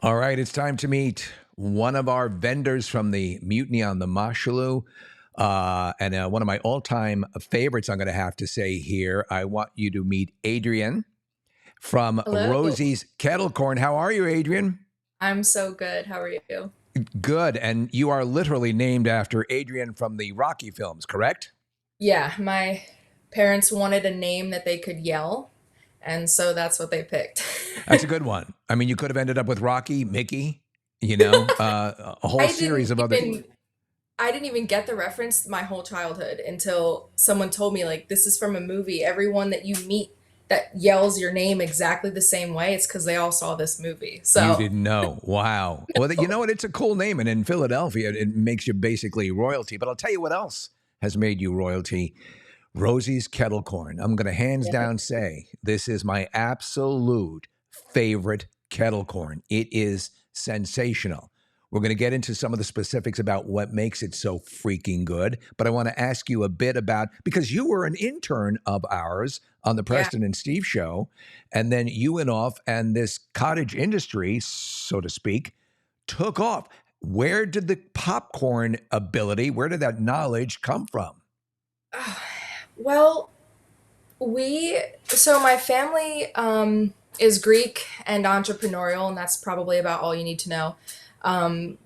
All right, it's time to meet one of our vendors from the Mutiny on the Mashaloo. And one of my all time favorites, I'm going to have to say here. I want you to meet Adrian from Hello. Rosie's Kettle Corn. How are you, Adrian? I'm so good. How are you? Good. And you are literally named after Adrian from the Rocky films, correct? Yeah, my parents wanted a name that they could yell, and so that's what they picked. That's a good one. I mean, you could have ended up with Rocky, Mickey, you know, a whole I series didn't of other. even I didn't even get the reference my whole childhood until someone told me like this is from a movie. Everyone that you meet that yells your name exactly the same way, it's because they all saw this movie. You So, didn't know. Wow. Well, you know what? It's a cool name. And in Philadelphia, it makes you basically royalty. But I'll tell you what else has made you royalty. Rosie's Kettle Corn. I'm going to hands yeah. down say this is my absolute favorite kettle corn. It is sensational. We're going to get into some of the specifics about what makes it so freaking good. But I want to ask you a bit about because you were an intern of ours on the Yeah. Preston and Steve show. And then you went off, and this cottage industry, so to speak, took off. Where did the popcorn ability, where did that knowledge come from? Well, so my family is Greek and entrepreneurial, and that's probably about all you need to know.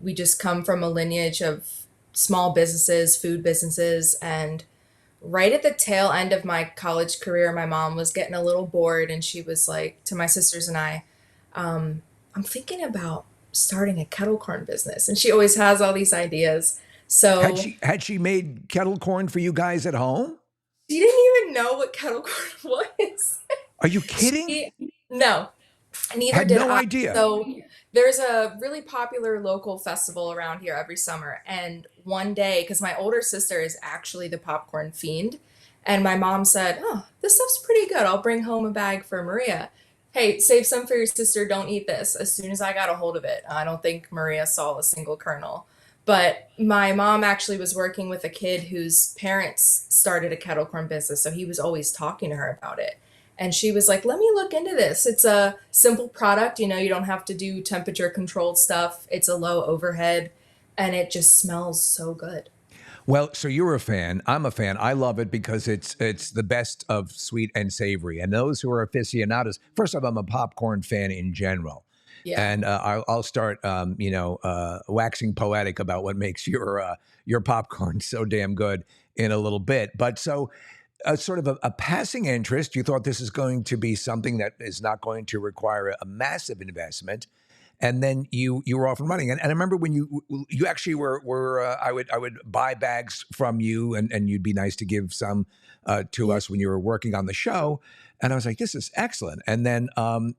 We just come from a lineage of small businesses, food businesses, and right at the tail end of my college career, my mom was getting a little bored, and she was like to my sisters and I, I'm thinking about starting a kettle corn business. And she always has all these ideas. Had So she made kettle corn for you guys at home? she didn't even know what kettle corn was. Are you kidding? She, no, neither Had did no I. idea. So there's a really popular local festival around here every summer. And one day, because my older sister is actually the popcorn fiend, and my mom said, "Oh, this stuff's pretty good. I'll bring home a bag for Maria. Hey, save some for your sister. Don't eat this." As soon as I got a hold of it, I don't think Maria saw a single kernel. But my mom actually was working with a kid whose parents started a kettle corn business. So he was always talking to her about it. And she was like, let me look into this. It's a simple product. You don't have to do temperature controlled stuff. It's a low overhead and it just smells so good. Well, so you're a fan. I'm a fan. I love it because it's the best of sweet and savory. And those who are aficionados, first off, I'm a popcorn fan in general. Yeah. And I'll start, waxing poetic about what makes your popcorn so damn good in a little bit. But so, sort of a passing interest, you thought this is going to be something that is not going to require a massive investment, and then you were off and running. And I remember when you actually were I would buy bags from you, and you'd be nice to give some to Yeah. us when you were working on the show. And I was like, this is excellent. And then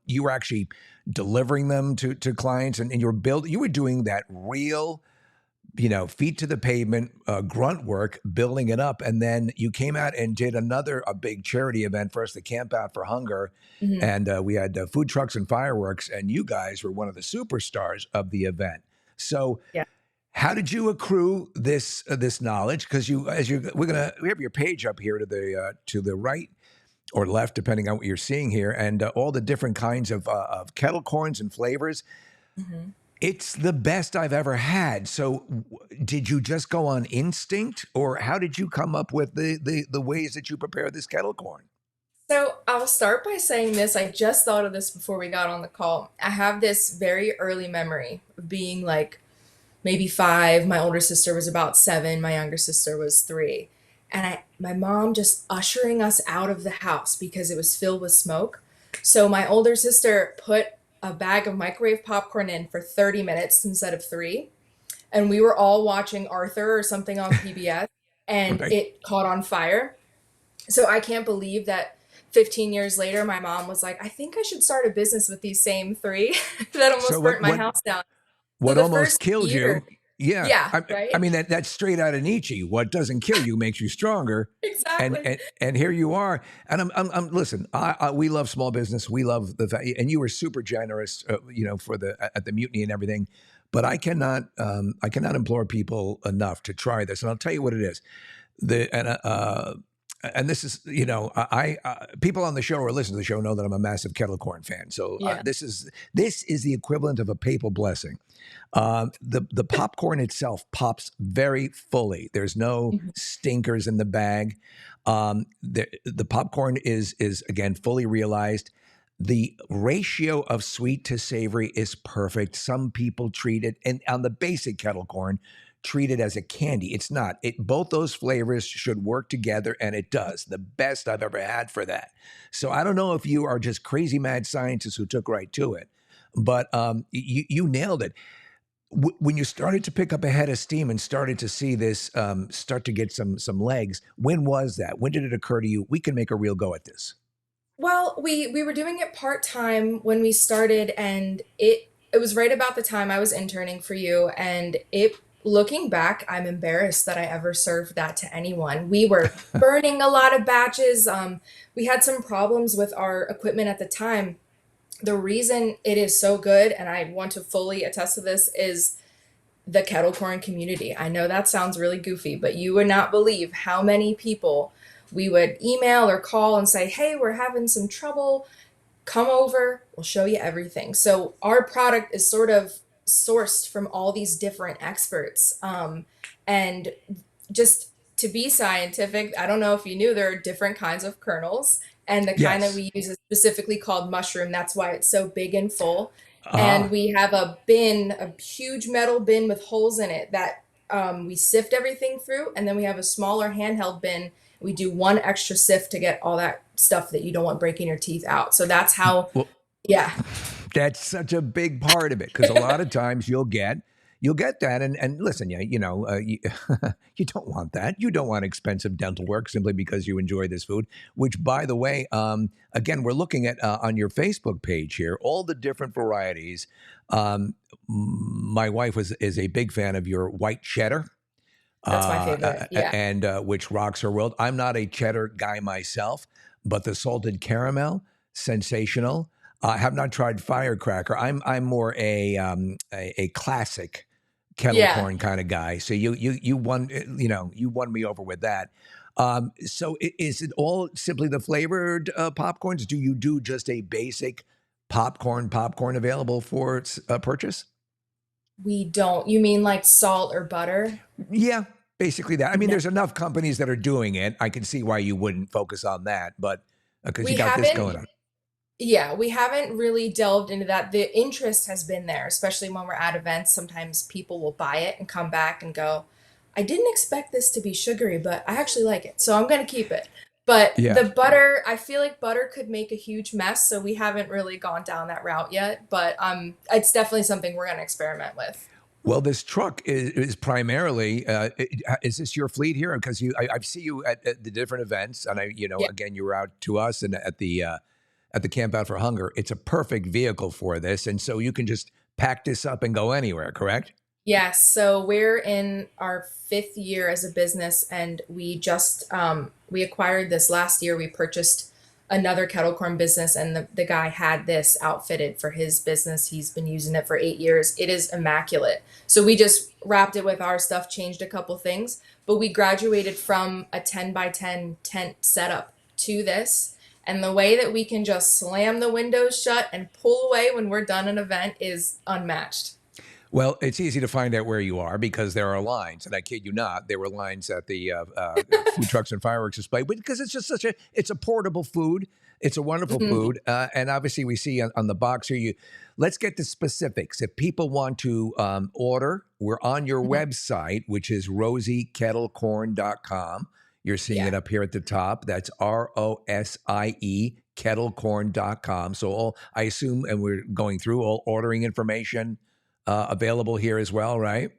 you were actually delivering them to clients, and you were doing that real, feet to the pavement, grunt work, building it up. And then you came out and did a big charity event for us, the Camp Out for Hunger. Hmm. And we had food trucks and fireworks, and you guys were one of the superstars of the event. So, Yeah. how did you accrue this knowledge? Because we have your page up here to the right or left, depending on what you're seeing here, and all the different kinds of kettle corns and flavors. Hmm. It's the best I've ever had. So, did you just go on instinct, or how did you come up with the ways that you prepare this kettle corn? So I'll start by saying this. I just thought of this before we got on the call. I have this very early memory of being like maybe five. My older sister was about seven. My younger sister was three. And my mom just ushering us out of the house because it was filled with smoke. So my older sister put a bag of microwave popcorn in for 30 minutes instead of three. And we were all watching Arthur or something on PBS and Right. it caught on fire. So I can't believe that 15 years later, my mom was like, I think I should start a business with these same three that So almost burnt my house down. So what the almost first killed year, you? Yeah, yeah, I right? mean that's straight out of Nietzsche. What doesn't kill you makes you stronger. And Exactly. and, and here you are. And I'm listen. We love small business. We love the fact, and you were super generous, for the at the mutiny and everything. But I cannot implore people enough to try this. And I'll tell you what it is. The and and this is, people on the show or listen to the show know that I'm a massive kettle corn fan. So Yeah. this is the equivalent of a papal blessing. The popcorn itself pops very fully. There's no Mhm. stinkers in the bag. The popcorn is again fully realized. The ratio of sweet to savory is perfect. Some people treat it, and on the basic kettle corn, treat it as a candy. It's not. It both those flavors should work together, and it does. The best I've ever had for that. So I don't know if you are just crazy mad scientists who took right to it, but you nailed it. When you started to pick up a head of steam and started to see this start to get some legs, when was that? When did it occur to you? We can make a real go at this. Well, we were doing it part-time when we started, and it was right about the time I was interning for you, and it looking back, I'm embarrassed that I ever served that to anyone. We were burning a lot of batches. We had some problems with our equipment at the time. The reason it is so good, and I want to fully attest to this, is the kettle corn community. I know that sounds really goofy, but you would not believe how many people we would email or call and say, "Hey, we're having some trouble. Come over, we'll show you everything." So our product is sort of sourced from all these different experts. And just to be scientific, I don't know if you knew there are different kinds of kernels, and the kind that Yes. we use is specifically called mushroom. That's why it's so big and full. And Ah. we have a bin, a huge metal bin with holes in it that we sift everything through, and then we have a smaller handheld bin. We do one extra sift to get all that stuff that you don't want breaking your teeth out. So that's how, Well, yeah. that's such a big part of it because a lot of times you'll get that, and listen, you don't want that. You don't want expensive dental work simply because you enjoy this food. Which, by the way, again, we're looking at on your Facebook page here all the different varieties. My wife is a big fan of your white cheddar. That's my favorite. Yeah. And which rocks her world. I'm not a cheddar guy myself, but the salted caramel, sensational. I have not tried firecracker. I'm more a classic kettle Yeah. corn kind of guy. So you won you won me over with that. So is it all simply the flavored popcorns? Do you do just a basic popcorn available for purchase? We don't. You mean like salt or butter? Yeah, basically that. I mean, No. there's enough companies that are doing it. I can see why you wouldn't focus on that, but because you We got this haven't, going on. yeah, we haven't really delved into that. The interest has been there, especially when we're at events. Sometimes people will buy it and come back and go, "I didn't expect this to be sugary, but I actually like it, so I'm going to keep it." But Yeah. the butter, I feel like butter could make a huge mess, so we haven't really gone down that route yet. But it's definitely something we're going to experiment with. Well, this truck is primarily. Is this your fleet here? Because I see you at the different events, and Yeah. again, you were out to us and at the Camp Out for Hunger. It's a perfect vehicle for this, and so you can just pack this up and go anywhere. Correct? Yes, so we're in our fifth year as a business, and we just we acquired this last year. We purchased another kettle corn business, and the guy had this outfitted for his business. He's been using it for 8 years. It is immaculate. So we just wrapped it with our stuff, changed a couple things, but we graduated from a 10 by 10 tent setup to this. And the way that we can just slam the windows shut and pull away when we're done an event is unmatched. Well, it's easy to find out where you are because there are lines, and I kid you not, there were lines at the food trucks and fireworks display. But because it's just it's a portable food, it's a wonderful Mhm. food, and obviously we see on the box here. Let's get the specifics. If people want to order, we're on your Mhm. website, which is rosiekettlecorn.com. You're seeing it Yeah. up here at the top. That's ROSIE kettlecorn.com. So all I assume, and we're going through all ordering information available here as well, right?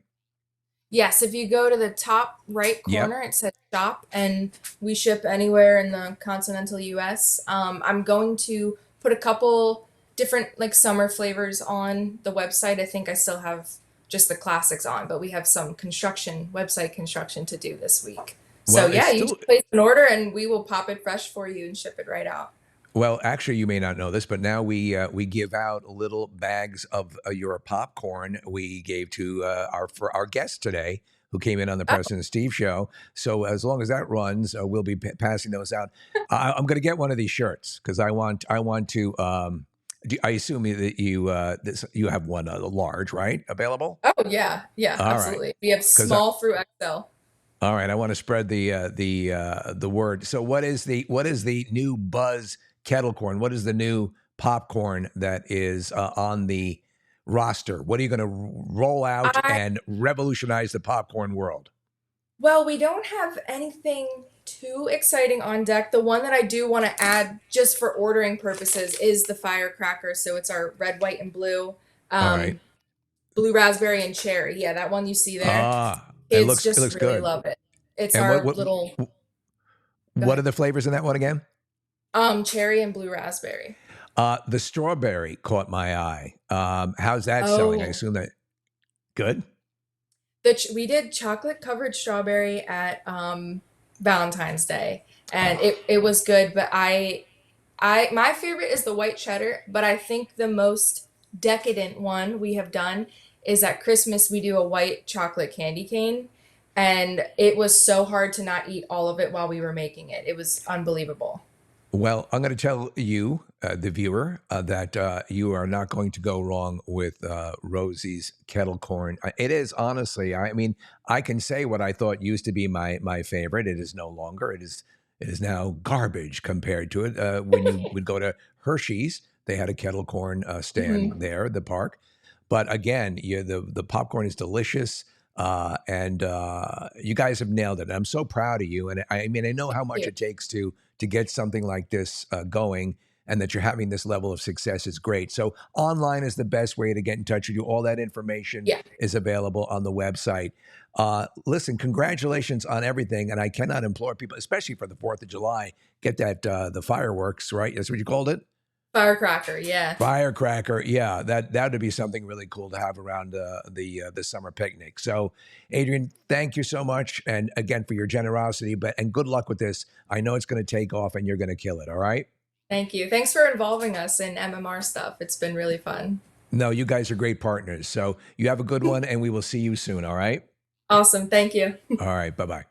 Yes, if you go to the top right Yep. corner, it says shop, and we ship anywhere in the continental US. I'm going to put a couple different like summer flavors on the website. I think I still have just the classics on, but we have some website construction to do this week. So Well, it's yeah, you still just place an order and we will pop it fresh for you and ship it right out. well. Actually, you may not know this, but now we give out little bags of your popcorn. We gave to our for our guest today, who came in on the Oh, Preston and Steve show. So as long as that runs, we'll be passing those out. I'm going to get one of these shirts because I want to. I assume that you have one large, right? Available. oh yeah, yeah, All right, absolutely. We have because small through XL. all right, I want to spread the word. So what is the new Buzz kettle corn? What is the new popcorn that is on the roster? What are you going to roll out I and revolutionize the popcorn world? Well, we don't have anything too exciting on deck. The one that I do want to add just for ordering purposes is the firecracker. So it's our red, white, and blue. All right. Um, blue raspberry and cherry. Yeah, that one you see there. Ah, Kids it just looks really good. love it. It's And our little Go what are ahead. the flavors in that one again? Cherry and blue raspberry. The strawberry caught my eye. How's that selling? I Oh, assume that good. we did chocolate covered strawberry at Valentine's Day, and Ah. it was good. But my favorite is the white cheddar, but I think the most decadent one we have done is at Christmas we do a white chocolate candy cane, and it was so hard to not eat all of it while we were making it. It was unbelievable. Well, I'm going to tell you, the viewer, that you are not going to go wrong with Rosie's Kettle Corn. It is honestly, I mean, I can say what I thought used to be my favorite. It is no longer. It is now garbage compared to it. When you would go to Hershey's, they had a kettle corn stand Hmm. there, the park. But again, the popcorn is delicious. And you guys have nailed it. I'm so proud of you. And I mean, I know how Thank much you. it takes to get something like this going, and that you're having this level of success is great. So online is the best way to get in touch with you. All that information Yeah. is available on the website. Listen, congratulations on everything, and I cannot implore people, especially for the 4th of July, get that the fireworks, right? That's what you called it. Firecracker. Yeah. Firecracker, yeah, that would be something really cool to have around the summer picnic. So, Adrian, thank you so much, and again for your generosity. And good luck with this. I know it's going to take off, and you're going to kill it. All right. Thank you. Thanks for involving us in MMR stuff. It's been really fun. No, you guys are great partners. So you have a good one, and we will see you soon. All right. Awesome. Thank you. All right. Bye bye.